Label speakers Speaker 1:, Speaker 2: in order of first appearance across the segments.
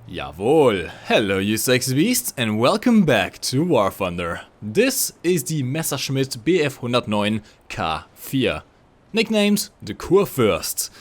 Speaker 1: Jawohl! Hello you sexy beasts and welcome back to War Thunder. This is the Messerschmitt Bf 109 K-4, nicknamed the Kurfürst.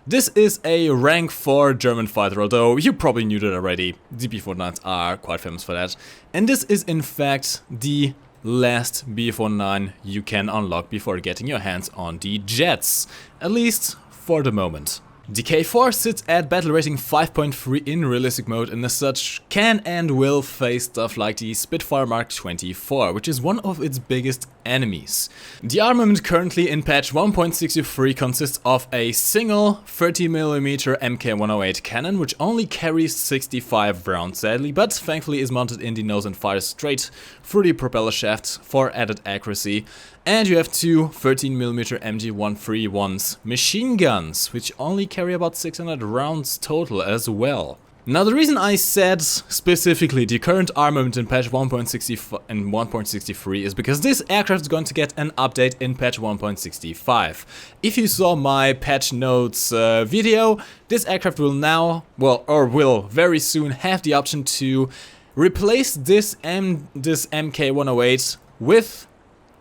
Speaker 1: This is a rank 4 German fighter, although you probably knew that already. The Bf-109s are quite famous for that. And this is in fact the last Bf-109 you can unlock before getting your hands on the jets, at least for the moment. The K-4 sits at battle rating 5.3 in realistic mode and as such can and will face stuff like the Spitfire Mark 24, which is one of its biggest enemies. The armament currently in patch 1.63 consists of a single 30mm MK108 cannon, which only carries 65 rounds sadly, but thankfully is mounted in the nose and fires straight through the propeller shaft for added accuracy. And you have two 13mm MG131s machine guns, which only carry about 600 rounds total as well. Now the reason I said specifically the current armament in patch 1.65 and 1.63 is because this aircraft is going to get an update in patch 1.65. If you saw my patch notes video, this aircraft will now, will very soon have the option to replace this MK108 with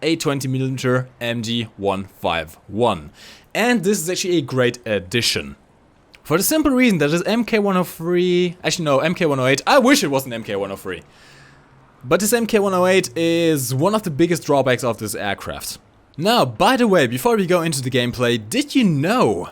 Speaker 1: a 20mm MG151. And this is actually a great addition. For the simple reason that this MK103, actually no, MK108, I wish it was an MK103. But this MK108 is one of the biggest drawbacks of this aircraft. Now, by the way, before we go into the gameplay, did you know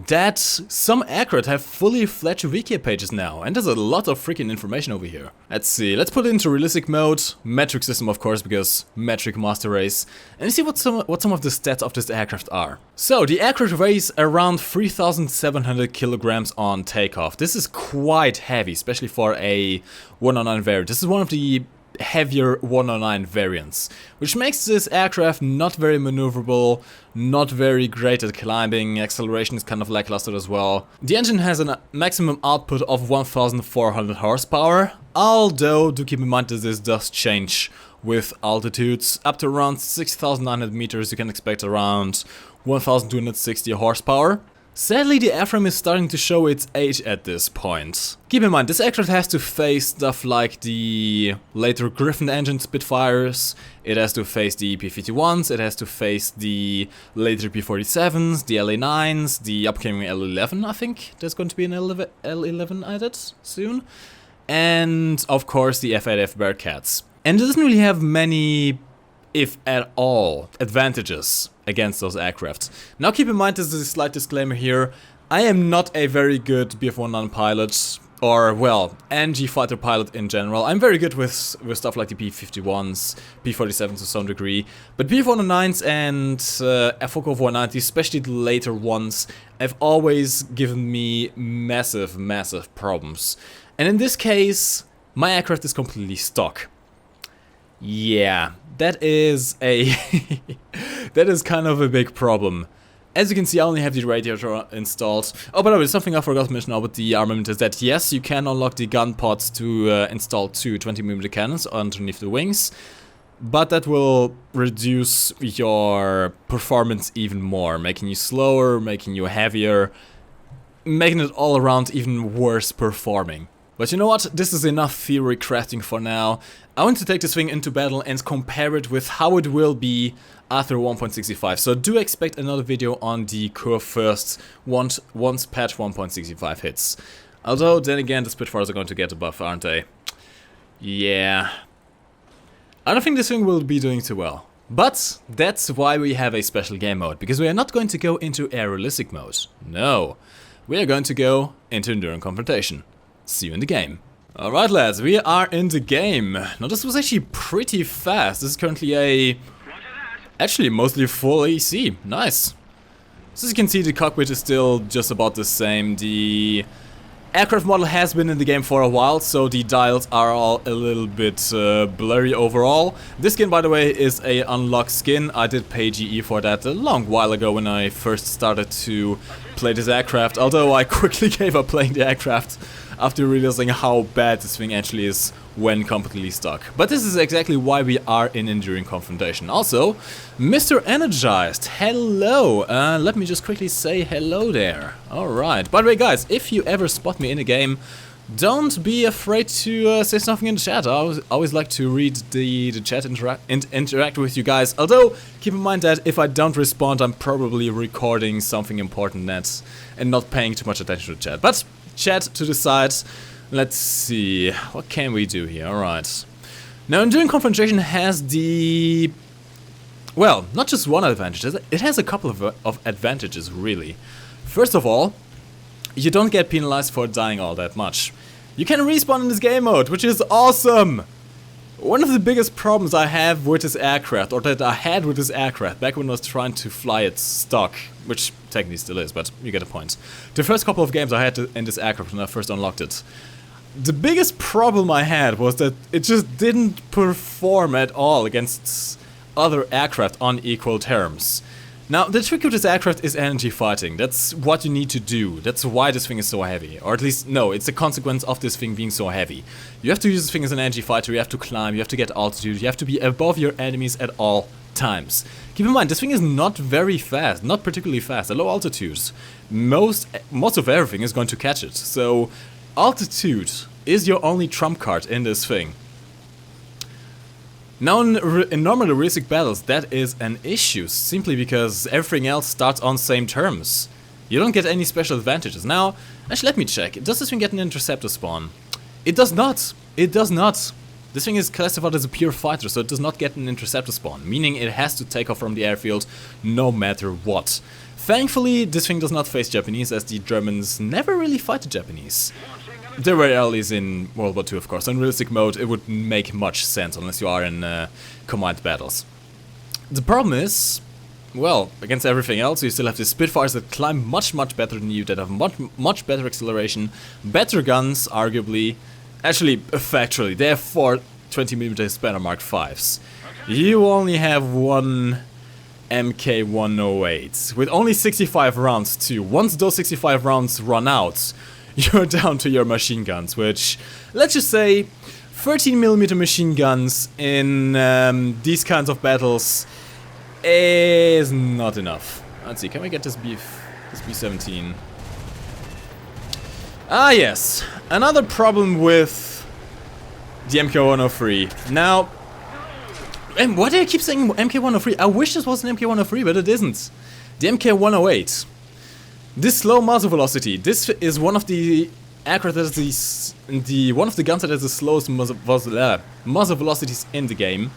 Speaker 1: that some aircraft have fully fledged wiki pages now, and there's a lot of freaking information over here. Let's see, let's put it into realistic mode, metric system of course, because metric master race, and see what some of the stats of this aircraft are. So, the aircraft weighs around 3,700 kilograms on takeoff. This is quite heavy, especially for a 109 variant. This is one of the heavier 109 variants, which makes this aircraft not very maneuverable, not very great at climbing, acceleration is kind of lackluster as well. The engine has a maximum output of 1,400 horsepower, although do keep in mind that this does change with altitudes. Up to around 6,900 meters you can expect around 1,260 horsepower. Sadly, the airframe is starting to show its age at this point. Keep in mind, this aircraft has to face stuff like the later Griffin engine Spitfires, it has to face the P-51s, it has to face the later P-47s, the LA-9s, the upcoming L-11, I think there's going to be an L-11 added soon, and of course the F-8F Bearcats. And it doesn't really have many, if at all, advantages against those aircraft. Now keep in mind, there's a slight disclaimer here, I am not a very good Bf-109 pilot, or well, NG fighter pilot in general. I'm very good with stuff like the P-51s, P-47s to some degree, but Bf-109s and Focke 190s, especially the later ones, have always given me massive problems. And in this case, my aircraft is completely stock. Yeah, that is a that is kind of a big problem. As you can see, I only have the radiator installed. Oh, by the way, something I forgot to mention about the armament is that yes, you can unlock the gun pods to install two 20mm cannons underneath the wings, but that will reduce your performance even more, making you slower, making you heavier, making it all around even worse performing. But you know what, this is enough theory crafting for now. I want to take this thing into battle and compare it with how it will be after 1.65. So do expect another video on the Kurfürst once patch 1.65 hits. Although, then again, the Spitfires are going to get a buff, aren't they? Yeah. I don't think this thing will be doing too well. But that's why we have a special game mode, because we are not going to go into air realistic mode. No. We are going to go into Enduring Confrontation. See you in the game. Alright lads, we are in the game. Now this was actually pretty fast. This is currently actually mostly full AC. Nice. So as you can see, the cockpit is still just about the same. The aircraft model has been in the game for a while, so the dials are all a little bit blurry overall. This skin, by the way, is a unlocked skin. I did pay GE for that a long while ago when I first started to play this aircraft, although I quickly gave up playing the aircraft after realizing how bad this thing actually is when completely stuck. But this is exactly why we are in Enduring Confrontation. Also, Mr. Energized, hello! Let me just quickly say hello there. Alright. By the way guys, if you ever spot me in a game, Don't be afraid to say something in the chat. I always like to read the chat and interact with you guys. Although, keep in mind that if I don't respond, I'm probably recording something important and not paying too much attention to chat. But chat to the side. Let's see. What can we do here? Alright. Now, Enduring Confrontation has the... well, not just one advantage. It has a couple of advantages, really. First of all, you don't get penalized for dying all that much. You can respawn in this game mode, which is awesome! One of the biggest problems I have with this aircraft, or that I had with this aircraft back when I was trying to fly it stock, which technically still is, but you get the point. The first couple of games I had in this aircraft when I first unlocked it. The biggest problem I had was that it just didn't perform at all against other aircraft on equal terms. Now, the trick with this aircraft is energy fighting. That's what you need to do. That's why this thing is so heavy. Or at least, no, it's a consequence of this thing being so heavy. You have to use this thing as an energy fighter, you have to climb, you have to get altitude, you have to be above your enemies at all times. Keep in mind, this thing is not very fast, not particularly fast. At low altitudes, most of everything is going to catch it. So, altitude is your only trump card in this thing. Now in normal realistic battles that is an issue, simply because everything else starts on same terms. You don't get any special advantages. Now, actually let me check, does this thing get an interceptor spawn? It does not! It does not! This thing is classified as a pure fighter, so it does not get an interceptor spawn, meaning it has to take off from the airfield no matter what. Thankfully, this thing does not face Japanese, as the Germans never really fight the Japanese. There were allies in World War II, of course. In realistic mode, it wouldn't make much sense unless you are in combined battles. The problem is, well, against everything else, you still have the Spitfires that climb much better than you, that have much better acceleration, better guns, arguably. Actually, factually, they have 4 20mm Spanner Mark 5s. You only have one MK108 with only 65 rounds too. Once those 65 rounds run out, you're down to your machine guns, which, let's just say, 13mm machine guns in these kinds of battles is not enough. Let's see, can we get this B-17? Ah yes, another problem with the MK103. Now, and why do I keep saying MK103? I wish this was an MK103, but it isn't. The MK108. This slow muzzle velocity, this is one of the aircraft that is one of the guns that has the slowest muzzle velocities in the game.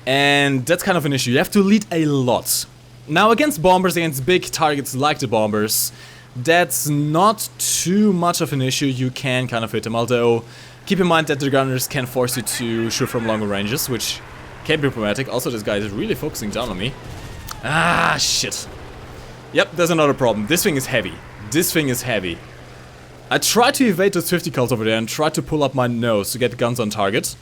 Speaker 1: And that's kind of an issue. You have to lead a lot. Now against bombers, against big targets like the bombers, that's not too much of an issue. You can kind of hit them, although keep in mind that the gunners can force you to shoot from longer ranges, which can be problematic. Also, this guy is really focusing down on me. Ah, shit. Yep, there's another problem. This thing is heavy. This thing is heavy. I tried to evade those 50 cals over there and tried to pull up my nose to get the guns on target.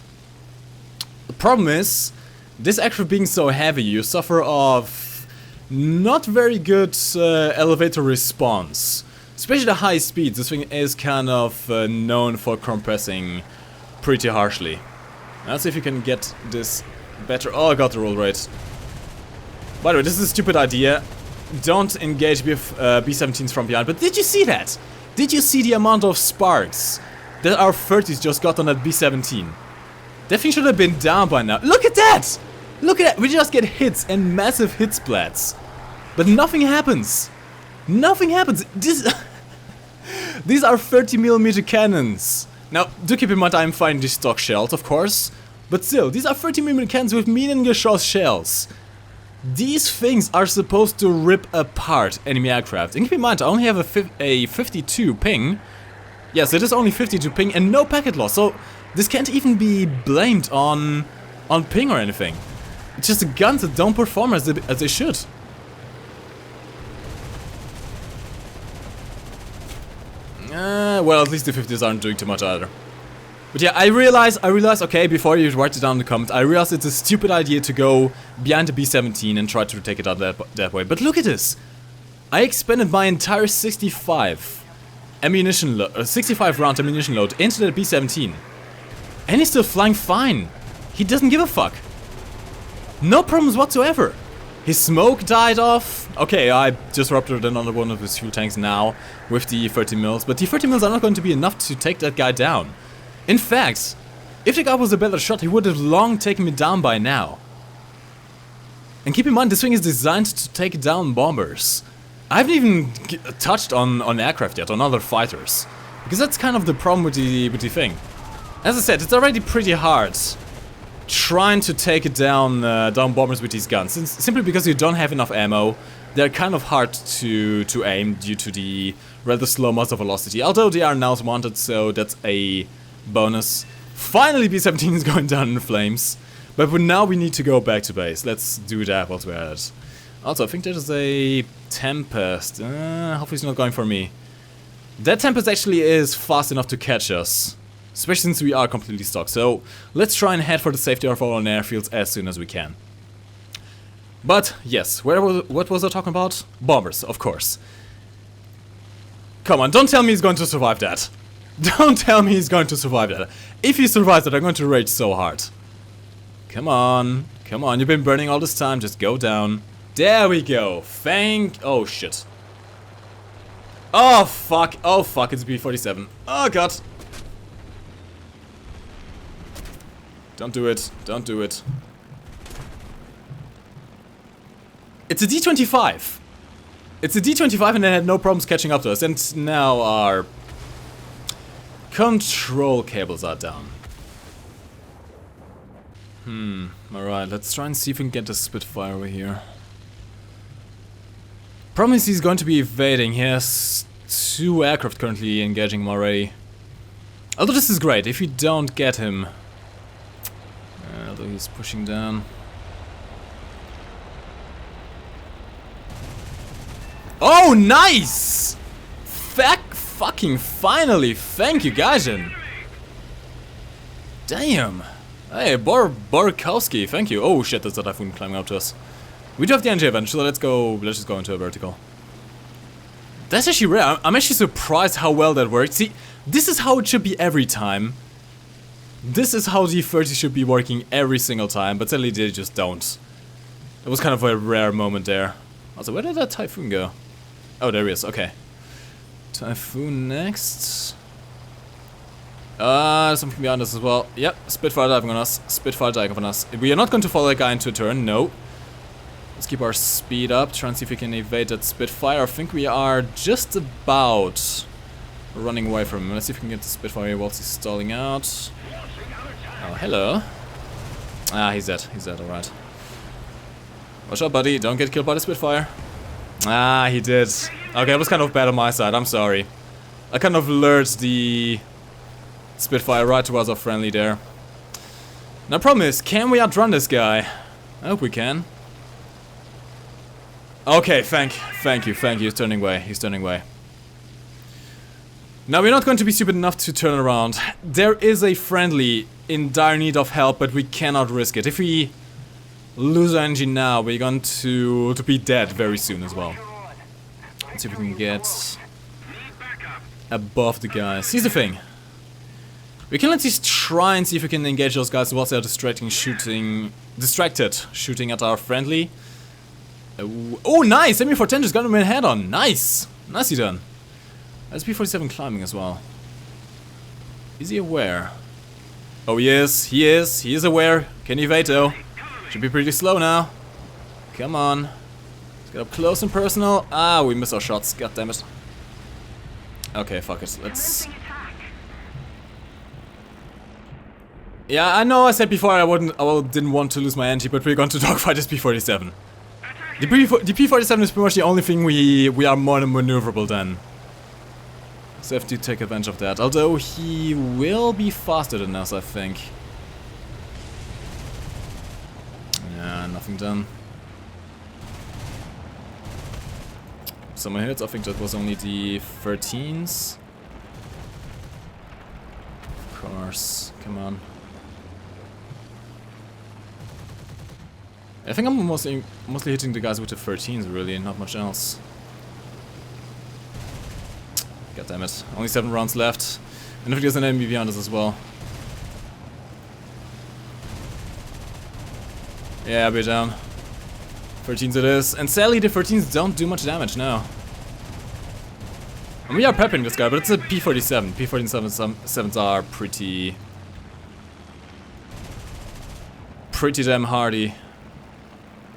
Speaker 1: The problem is, this aircraft being so heavy, you suffer of not very good elevator response. Especially the high speeds. This thing is kind of known for compressing pretty harshly. Let's see if you can get this better. Oh, I got the roll rate. By the way, this is a stupid idea. Don't engage with B-17s from behind. But did you see that? Did you see the amount of sparks that our 30s just got on that B-17? That thing should have been down by now. Look at that! Look at that! We just get hits and massive hit splats. But nothing happens. Nothing happens. These are 30mm cannons. Now, do keep in mind I'm fighting these stock shells, of course. But still, these are 30mm cannons with medium-geschoss shells. These things are supposed to rip apart enemy aircraft. And keep in mind, I only have a 52 ping. Yes, it is only 52 ping and no packet loss. So this can't even be blamed on ping or anything. It's just the guns that don't perform as they should. Well, at least the 50s aren't doing too much either. But yeah, I realize, okay, before you write it down in the comments, I realize it's a stupid idea to go behind the B-17 and try to take it out that way. But look at this! I expended my entire 65 round ammunition load into that B-17. And he's still flying fine. He doesn't give a fuck. No problems whatsoever. His smoke died off. Okay, I disrupted another one of his fuel tanks now with the 30 mils, but the 30 mils are not going to be enough to take that guy down. In fact, if the guy was a better shot, he would have long taken me down by now. And keep in mind, this thing is designed to take down bombers. I haven't even touched on aircraft yet, on other fighters. Because that's kind of the problem with the thing. As I said, it's already pretty hard trying to take down bombers with these guns. Simply because you don't have enough ammo. They're kind of hard to aim due to the rather slow muzzle velocity. Although they are now mounted, so that's a bonus. Finally, B-17 is going down in flames. But for now, we need to go back to base. Let's do that whilst we're at it. Also, I think there's a Tempest. Hopefully it's not going for me. That Tempest actually is fast enough to catch us. Especially since we are completely stuck. So, let's try and head for the safety of our own airfields as soon as we can. But, yes, what was I talking about? Bombers, of course. Come on, don't tell me he's going to survive that. Don't tell me he's going to survive that. If he survives that, I'm going to rage so hard. Come on, you've been burning all this time, just go down. There we go, oh shit. Oh fuck, it's B-47. Oh god. Don't do it, don't do it. It's a D-25. It's a D-25 and they had no problems catching up to us. And now our control cables are down. Alright, let's try and see if we can get the Spitfire over here. Problem is he's going to be evading. He has 2 aircraft currently engaging him already. Although this is great, if you don't get him. Although he's pushing down. Oh, nice! Fucking finally! Thank you, Gaijin! Damn! Hey, Borkowski, thank you. Oh shit, that's a Typhoon climbing up to us. We do have the NG event, so let's just go into a vertical. That's actually rare. I'm actually surprised how well that worked. See, this is how it should be every time. This is how the 30 should be working every single time, but sadly they just don't. It was kind of a rare moment there. Also, where did that Typhoon go? Oh, there he is, okay. Typhoon next. Something behind us as well. Yep, Spitfire diving on us. Spitfire diving on us. We are not going to follow that guy into a turn, no. Let's keep our speed up, try and see if we can evade that Spitfire. I think we are just about running away from him. Let's see if we can get the Spitfire whilst he's stalling out. Oh, hello. Ah, he's dead, alright. Watch out, buddy, don't get killed by the Spitfire. Ah, he did. Okay, it was kind of bad on my side, I'm sorry. I kind of lured the Spitfire right towards our friendly there. Now, problem is, can we outrun this guy? I hope we can. Okay, thank you, he's turning away, Now, we're not going to be stupid enough to turn around. There is a friendly in dire need of help, but we cannot risk it. If we lose our engine now, we're going to be dead very soon as well. Let's see if we can get above the guys. Here's the thing. We can at least try and see if we can engage those guys whilst they're distracted shooting at our friendly. Oh, nice! ME410 just got him in head on. Nice! Nicely done. That's P-47 climbing as well. Is he aware? Oh, he is. He is aware. Can he evade though? Should be pretty slow now. Come on. Let's get up close and personal. Ah, we missed our shots. God damn it. Okay, fuck it. Let's... Yeah, I know I said before I didn't want to lose my NG, but we're going to dogfight this P-47. The P-47 is pretty much the only thing we are more than maneuverable than. So I have to take advantage of that. Although he will be faster than us, I think. Yeah, nothing done. Some hits, I think that was only the 13s. Of course, come on. I think I'm mostly hitting the guys with the 13s, really, not much else. God damn it. Only 7 rounds left. And if there's an enemy behind us as well. Yeah, we're down. 13s it is, and sadly the 13s don't do much damage now. And we are prepping this guy, but it's a P-47. P-47s are pretty damn hardy.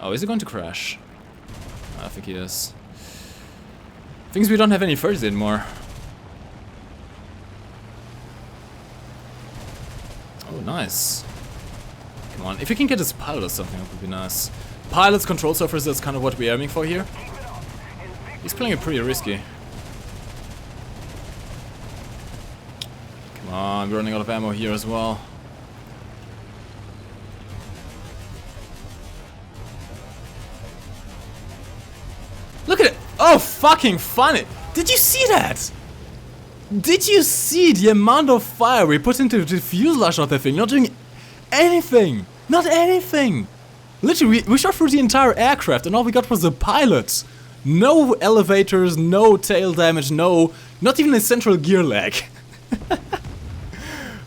Speaker 1: Oh, is he going to crash? I think he is. Things we don't have any 30s anymore. Oh, nice. Come on, if we can get his pilot or something, that would be nice. Pilots, control surface, that's kind of what we're aiming for here. He's playing it pretty risky. Come on, we're running out of ammo here as well. Look at it! Oh, fucking funny! Did you see that? Did you see the amount of fire we put into the fuselage of that thing? Not doing anything! Not anything! Literally, we shot through the entire aircraft and all we got was the pilot. No elevators, no tail damage, not even a central gear lag.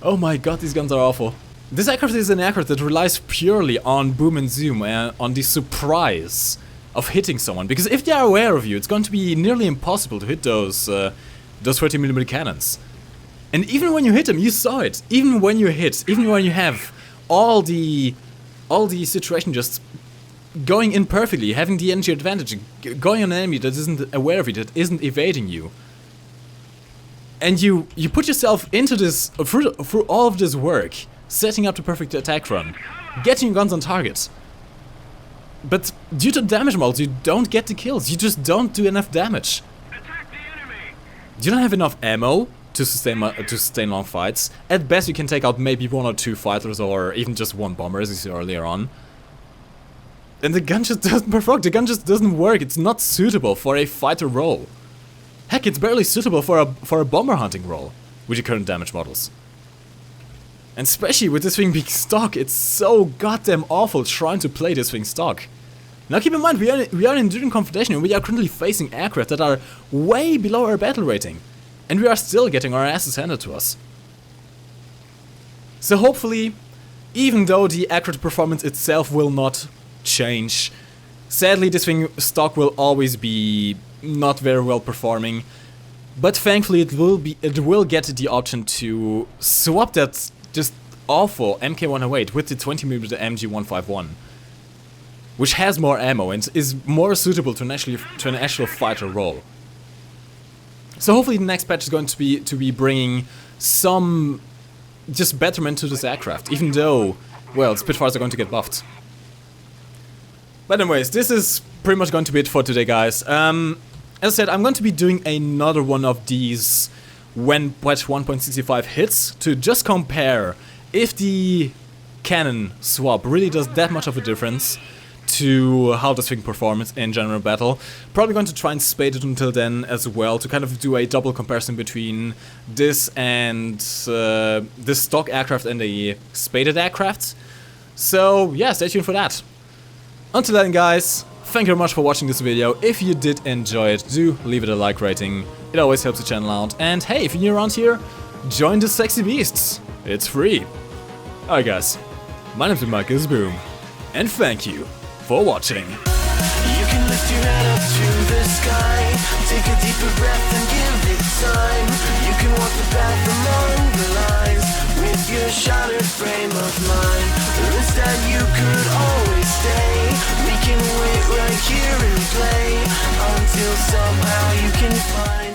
Speaker 1: Oh my god, these guns are awful. This aircraft is an aircraft that relies purely on boom and zoom, on the surprise of hitting someone. Because if they are aware of you, it's going to be nearly impossible to hit those 30mm cannons. And even when you hit them, you saw it. Even when you hit, even when you have all the situation just going in perfectly, having the energy advantage, going on an enemy that isn't aware of it, that isn't evading you. And you put yourself into this, through all of this work, setting up the perfect attack run, getting your guns on target. But due to damage models, you don't get the kills, you just don't do enough damage.
Speaker 2: Attack the enemy.
Speaker 1: You don't have enough ammo to sustain long fights. At best you can take out maybe 1 or 2 fighters or even just 1 bomber, as you saw earlier on. And the gun just doesn't perform, the gun just doesn't work, it's not suitable for a fighter role. Heck, it's barely suitable for a bomber hunting role with the current damage models. And especially with this thing being stock, it's so goddamn awful trying to play this thing stock. Now keep in mind, we are in Enduring Confrontation and we are currently facing aircraft that are way below our battle rating. And we are still getting our asses handed to us. So hopefully, even though the aircraft performance itself will not change, sadly this thing stock will always be not very well performing. But thankfully it will get the option to swap that just awful MK108 with the 20mm MG151. Which has more ammo and is more suitable to an actual fighter role. So hopefully the next patch is going to be bringing some just betterment to this aircraft, even though, well, Spitfires are going to get buffed. But anyways, this is pretty much going to be it for today, guys. As I said, I'm going to be doing another one of these when patch 1.65 hits to just compare if the cannon swap really does that much of a difference to how this thing performs in general battle. Probably going to try and spade it until then as well to kind of do a double comparison between this and this stock aircraft and the spaded aircraft. So yeah, stay tuned for that. Until then, guys, thank you very much for watching this video. If you did enjoy it, do leave it a like rating. It always helps the channel out. And hey, if you're new around here, join the sexy beasts. It's free. Alright guys, my name's MikeGoesBoom, and thank you for watching.
Speaker 3: You can lift your head up to the sky, take a deeper breath and give it time. You can walk the path among the lines with your shattered frame of mind. Or instead you could always stay. We can wait right here and play until somehow you can find